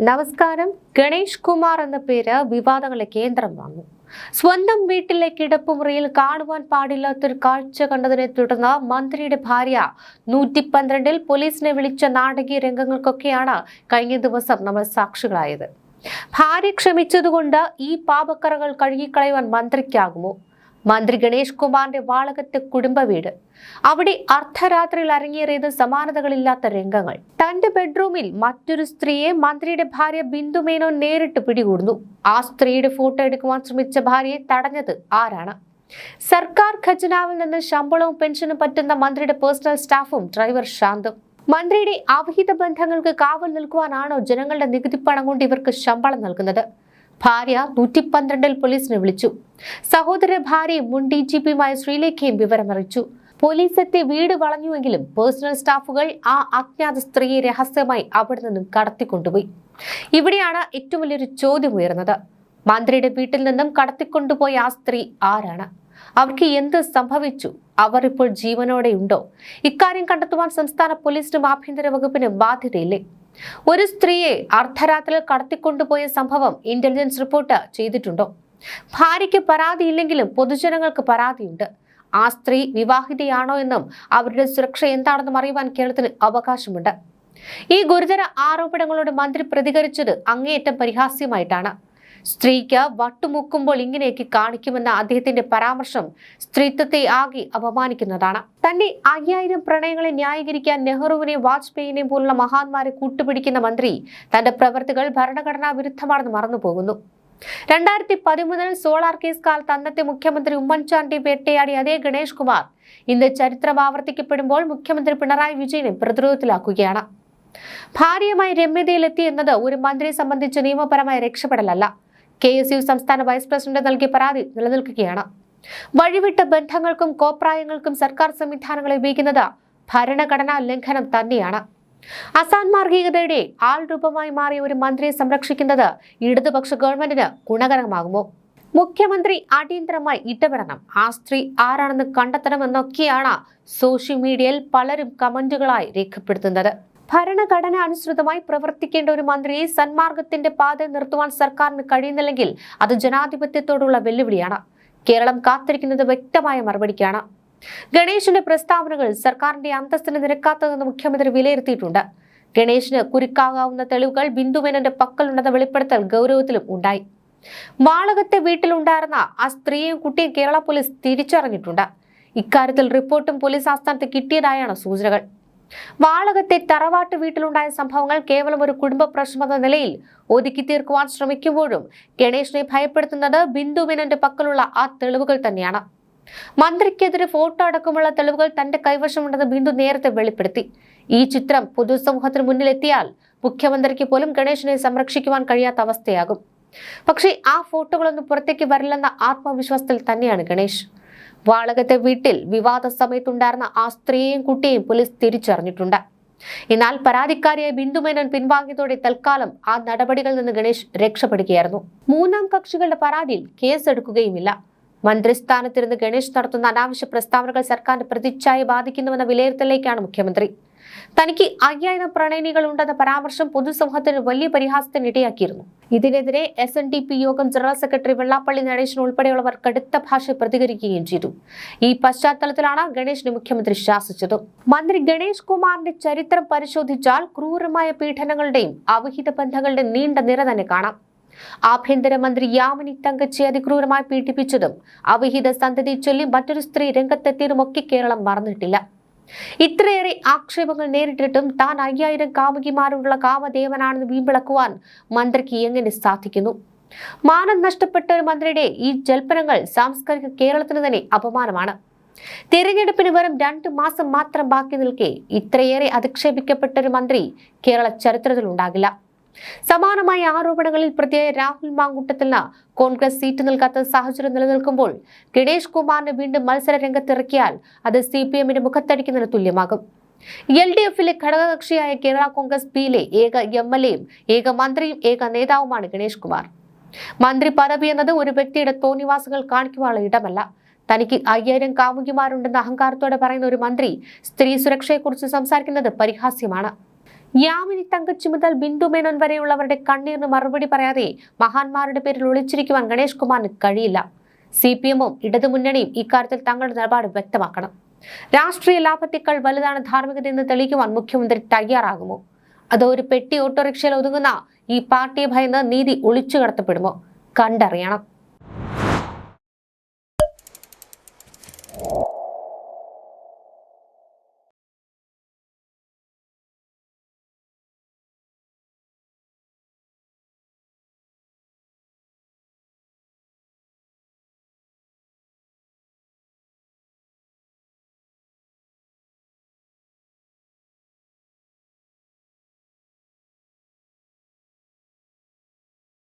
നമസ്കാരം. ഗണേഷ് കുമാർ എന്ന പേര് വിവാദങ്ങളുടെ കേന്ദ്രമാണ്. സ്വന്തം വീട്ടിലെ കിടപ്പുമുറിയിൽ കാണുവാൻ പാടില്ലാത്തൊരു കാഴ്ച കണ്ടതിനെ തുടർന്ന് മന്ത്രിയുടെ ഭാര്യ 112-ൽ പോലീസിനെ വിളിച്ച നാടകീയ രംഗങ്ങൾക്കൊക്കെയാണ് കഴിഞ്ഞ ദിവസം നമ്മൾ സാക്ഷികളായത്. ഭാര്യ ക്ഷമിച്ചതുകൊണ്ട് ഈ പാപക്കറകൾ കഴുകിക്കളയുവാൻ മന്ത്രിക്കാകുമോ? മന്ത്രി ഗണേഷ് കുമാറിന്റെ വാളകത്തെ കുടുംബ വീട്. അവിടെ അർദ്ധരാത്രിയിൽ അരങ്ങേറിയത് സമാനതകളില്ലാത്ത രംഗങ്ങൾ. തന്റെ ബെഡ്റൂമിൽ മറ്റൊരു സ്ത്രീയെ മന്ത്രിയുടെ ഭാര്യ ബിന്ദു മേനോൻ നേരിട്ട് പിടികൂടുന്നു. ആ സ്ത്രീയുടെ ഫോട്ടോ എടുക്കുവാൻ ശ്രമിച്ച ഭാര്യയെ തടഞ്ഞത് ആരാണ്? സർക്കാർ ഖജനാവിൽ നിന്ന് ശമ്പളവും പെൻഷനും പറ്റുന്ന മന്ത്രിയുടെ പേഴ്സണൽ സ്റ്റാഫും ഡ്രൈവർ ശാന്തും. മന്ത്രിയുടെ അവിഹിത ബന്ധങ്ങൾക്ക് കാവൽ നിൽക്കുവാനാണോ ജനങ്ങളുടെ നികുതിപ്പണം കൊണ്ട് ഇവർക്ക് ശമ്പളം നൽകുന്നത്? ഭാര്യ 112-ൽ പോലീസിനെ വിളിച്ചു. സഹോദര ഭാര്യയും മുൻ DGPയുമായ ശ്രീലേഖയും വിവരമറിയിച്ചു. പോലീസ് എത്തി വീട് വളഞ്ഞുവെങ്കിലും പേഴ്സണൽ സ്റ്റാഫുകൾ ആ അജ്ഞാത സ്ത്രീയെ രഹസ്യമായി അവിടെ നിന്നും കടത്തിക്കൊണ്ടുപോയി. ഇവിടെയാണ് ഏറ്റവും വലിയൊരു ചോദ്യം ഉയർന്നത്. മന്ത്രിയുടെ വീട്ടിൽ നിന്നും കടത്തിക്കൊണ്ടുപോയ ആ സ്ത്രീ ആരാണ്? അവർക്ക് എന്ത് സംഭവിച്ചു? അവർ ഇപ്പോൾ ജീവനോടെയുണ്ടോ? ഇക്കാര്യം കണ്ടെത്തുവാൻ സംസ്ഥാന പോലീസിനും ആഭ്യന്തര വകുപ്പിനും ബാധ്യതയില്ലേ? ഒരു സ്ത്രീയെ അർദ്ധരാത്രിയിൽ കടത്തിക്കൊണ്ടുപോയ സംഭവം ഇന്റലിജൻസ് റിപ്പോർട്ട് ചെയ്തിട്ടുണ്ടോ? ഭാര്യയ്ക്ക് പരാതിയില്ലെങ്കിലും പൊതുജനങ്ങൾക്ക് പരാതിയുണ്ട്. ആ സ്ത്രീ വിവാഹിതയാണോ എന്നും അവരുടെ സുരക്ഷ എന്താണെന്നും അറിയുവാൻ കേരളത്തിന് അവകാശമുണ്ട്. ഈ ഗുരുതര ആരോപണങ്ങളോട് മന്ത്രി പ്രതികരിച്ചത് അങ്ങേയറ്റം പരിഹാസ്യമായിട്ടാണ്. സ്ത്രീക്ക് വട്ടുമുക്കുമ്പോൾ ഇങ്ങനെയൊക്കെ കാണിക്കുമെന്ന അദ്ദേഹത്തിന്റെ പരാമർശം സ്ത്രീത്വത്തെ ആകെ അപമാനിക്കുന്നതാണ്. തന്റെ 5000 പ്രണയങ്ങളെ ന്യായീകരിക്കാൻ നെഹ്റുവിനെ വാജ്പേയിനെ പോലുള്ള മഹാന്മാരെ കൂട്ടുപിടിക്കുന്ന മന്ത്രി തന്റെ പ്രവൃത്തികൾ ഭരണഘടനാ വിരുദ്ധമാണെന്ന് മറന്നുപോകുന്നു. 2013-ൽ സോളാർ കേസ് കാലത്ത് അന്നത്തെ മുഖ്യമന്ത്രി ഉമ്മൻചാണ്ടി വേട്ടയാടിയ അതേ ഗണേഷ് കുമാർ ഇന്ന് ചരിത്രം ആവർത്തിക്കപ്പെടുമ്പോൾ മുഖ്യമന്ത്രി പിണറായി വിജയനെ പ്രതിരോധത്തിലാക്കുകയാണ്. ഭാര്യയുമായി രമ്യതയിലെത്തി എന്നത് ഒരു മന്ത്രിയെ സംബന്ധിച്ച് നിയമപരമായ രക്ഷപ്പെടലല്ല. KSU സംസ്ഥാന വൈസ് പ്രസിഡന്റ് നൽകിയ പരാതി നിലനിൽക്കുകയാണ്. വഴിവിട്ട ബന്ധങ്ങൾക്കും കോപ്രായങ്ങൾക്കും സർക്കാർ സംവിധാനങ്ങളെ ഉപയോഗിക്കുന്നത് ഭരണഘടനാ ലംഘനം തന്നെയാണ്. അസാൻമാർഗികതയുടെ ആൾരൂപമായി മാറിയ ഒരു മന്ത്രിയെ സംരക്ഷിക്കുന്നത് ഇടതുപക്ഷ ഗവൺമെന്റിന് ഗുണകരമാകുമോ? മുഖ്യമന്ത്രി അടിയന്തരമായി ഇടപെടണം, ആ സ്ത്രീ ആരാണെന്ന് കണ്ടെത്തണമെന്നൊക്കെയാണ് സോഷ്യൽ മീഡിയയിൽ പലരും കമന്റുകളായി രേഖപ്പെടുത്തുന്നത്. ഭരണഘടന അനുസൃതമായി പ്രവർത്തിക്കേണ്ട ഒരു മന്ത്രിയെ സന്മാർഗത്തിന്റെ പാതയിൽ നിർത്തുവാൻ സർക്കാരിന് കഴിയുന്നില്ലെങ്കിൽ അത് ജനാധിപത്യത്തോടുള്ള വെല്ലുവിളിയാണ്. കേരളം കാത്തിരിക്കുന്നത് വ്യക്തമായ മറുപടിക്കാണ്. ഗണേഷിന്റെ പ്രസ്താവനകൾ സർക്കാരിന്റെ അന്തസ്സിന് നിരക്കാത്തതെന്ന് മുഖ്യമന്ത്രി വിലയിരുത്തിയിട്ടുണ്ട്. ഗണേഷിന് കുരുക്കാകാവുന്ന തെളിവുകൾ ബിന്ദുമേനോന്റെ പക്കലുണ്ടെന്ന വെളിപ്പെടുത്തൽ ഗൗരവത്തിലും ഉണ്ടായി. വാളകത്തെ വീട്ടിലുണ്ടായിരുന്ന ആ സ്ത്രീയും കുട്ടിയും കേരള പോലീസ് തിരിച്ചറിഞ്ഞിട്ടുണ്ട്. ഇക്കാര്യത്തിൽ റിപ്പോർട്ടും പോലീസ് ആസ്ഥാനത്ത് കിട്ടിയതായാണ് സൂചനകൾ. വാളകത്തെ തറവാട്ട് വീട്ടിലുണ്ടായ സംഭവങ്ങൾ കേവലം ഒരു കുടുംബ പ്രശ്നമെന്ന നിലയിൽ ഒതുക്കി തീർക്കുവാൻ ശ്രമിക്കുമ്പോഴും ഗണേഷിനെ ഭയപ്പെടുത്തുന്നത് ബിന്ദുമേനോന്റെ പക്കലുള്ള ആ തെളിവുകൾ തന്നെയാണ്. മന്ത്രിക്കെതിരെ ഫോട്ടോ അടക്കമുള്ള തെളിവുകൾ തന്റെ കൈവശമുണ്ടെന്ന് ബിന്ദു നേരത്തെ വെളിപ്പെടുത്തി. ഈ ചിത്രം പൊതുസമൂഹത്തിന് മുന്നിലെത്തിയാൽ മുഖ്യമന്ത്രിക്ക് പോലും ഗണേഷിനെ സംരക്ഷിക്കുവാൻ കഴിയാത്ത അവസ്ഥയാകും. പക്ഷേ ആ ഫോട്ടോകളൊന്നും പുറത്തേക്ക് വരില്ലെന്ന ആത്മവിശ്വാസത്തിൽ തന്നെയാണ് ഗണേഷ്. വാളകത്തെ വീട്ടിൽ വിവാദ സമയത്തുണ്ടായിരുന്ന ആ സ്ത്രീയെയും കുട്ടിയെയും പോലീസ് തിരിച്ചറിഞ്ഞിട്ടുണ്ട്. എന്നാൽ പരാതിക്കാരിയായ ബിന്ദുമേനോൻ പിൻവാങ്ങിയതോടെ തൽക്കാലം ആ നടപടികളിൽ നിന്ന് ഗണേഷ് രക്ഷപ്പെടുകയായിരുന്നു. മൂന്നാം കക്ഷികളുടെ പരാതിയിൽ കേസെടുക്കുകയുമില്ല. മന്ത്രിസ്ഥാനത്തിരുന്ന് ഗണേഷ് നടത്തുന്ന അനാവശ്യ പ്രസ്താവനകൾ സർക്കാരിന്റെ പ്രതിച്ഛായ ബാധിക്കുന്നുവെന്ന വിലയിരുത്തലിലേക്കാണ് മുഖ്യമന്ത്രി. തനിക്ക് 5000 പ്രണയിനികൾ ഉണ്ടെന്ന പരാമർശം പൊതുസമൂഹത്തിന് വലിയ പരിഹാസത്തിന് ഇടയാക്കിയിരുന്നു. ഇതിനെതിരെ SNDP യോഗം ജനറൽ സെക്രട്ടറി വെള്ളാപ്പള്ളി നടേശൻ ഉൾപ്പെടെയുള്ളവർ കടുത്ത ഭാഷയിൽ പ്രതികരിക്കുകയും ചെയ്തു. ഈ പശ്ചാത്തലത്തിലാണ് ഗണേഷിനെ മുഖ്യമന്ത്രി ശാസിച്ചത്. മന്ത്രി ഗണേഷ് കുമാറിന്റെ ചരിത്രം പരിശോധിച്ചാൽ ക്രൂരമായ പീഡനങ്ങളുടെയും അവിഹിത ബന്ധങ്ങളുടെയും നീണ്ട നിര തന്നെ കാണാം. ആഭ്യന്തരമന്ത്രി യാമിനി തങ്കച്ചി അതിക്രൂരമായി പീഡിപ്പിച്ചതും അവിഹിത സന്തതി ചൊല്ലി മറ്റൊരു സ്ത്രീ രംഗത്തെത്തിയതുമൊക്കെ കേരളം മറന്നിട്ടില്ല. ഇത്രയേറെ ആക്ഷേപങ്ങൾ നേരിട്ടിട്ടും താൻ 5000 കാമുകിമാരുള്ള കാമദേവനാണെന്ന് വീമ്പിളക്കുവാൻ മന്ത്രിക്ക് എങ്ങനെ സാധിക്കുന്നു? മാനം നഷ്ടപ്പെട്ട ഒരു മന്ത്രിയുടെ ഈ ജൽപ്പനങ്ങൾ സാംസ്കാരിക കേരളത്തിന് തന്നെ അപമാനമാണ്. തിരഞ്ഞെടുപ്പിന് വെറും 2 മാസം മാത്രം ബാക്കി നിൽക്കെ ഇത്രയേറെ അധിക്ഷേപിക്കപ്പെട്ട ഒരു മന്ത്രി കേരള ചരിത്രത്തിൽ ഉണ്ടാകില്ല. സമാനമായ ആരോപണങ്ങളിൽ പ്രതിയായ രാഹുൽ മാങ്കൂട്ടത്തിന് കോൺഗ്രസ് സീറ്റ് നൽകാത്ത സാഹചര്യം നിലനിൽക്കുമ്പോൾ ഗണേഷ് കുമാറിനെ വീണ്ടും മത്സര രംഗത്തിറക്കിയാൽ അത് CPMന്റെ മുഖത്തടിക്കുന്നതിന് തുല്യമാകും. LDFിലെ ഘടകകക്ഷിയായ കേരള കോൺഗ്രസ് Bയിലെ ഏക MLAയും ഏക മന്ത്രിയും ഏക നേതാവുമാണ് ഗണേഷ് കുമാർ. മന്ത്രി പദവി എന്നത് ഒരു വ്യക്തിയുടെ തോന്നിവാസങ്ങൾ കാണിക്കുവാനുള്ള ഇടമല്ല. തനിക്ക് 5000 കാമുകിമാരുണ്ടെന്ന അഹങ്കാരത്തോടെ പറയുന്ന ഒരു മന്ത്രി സ്ത്രീ സുരക്ഷയെക്കുറിച്ച് സംസാരിക്കുന്നത് പരിഹാസ്യമാണ്. യാമിനി തങ്കച്ചി മുതൽ ബിന്ദു മേനോൻ വരെയുള്ളവരുടെ കണ്ണീരിന് മറുപടി പറയാതെ മഹാന്മാരുടെ പേരിൽ ഒളിച്ചിരിക്കുവാൻ ഗണേഷ് കുമാറിന് കഴിയില്ല. CPM-ഉം ഇടതുമുന്നണിയും ഇക്കാര്യത്തിൽ തങ്ങളുടെ നിലപാട് വ്യക്തമാക്കണം. രാഷ്ട്രീയ ലാഭത്തേക്കാൾ വലുതാണ് ധാർമ്മികത എന്ന് തെളിയിക്കുവാൻ മുഖ്യമന്ത്രി തയ്യാറാകുമോ? അതോ ഒരു പെട്ടി ഓട്ടോറിക്ഷയിൽ ഒതുങ്ങുന്ന ഈ പാർട്ടിയെ ഭയന്ന് നീതി ഒളിച്ചു കടത്തപ്പെടുമോ? കണ്ടറിയണം.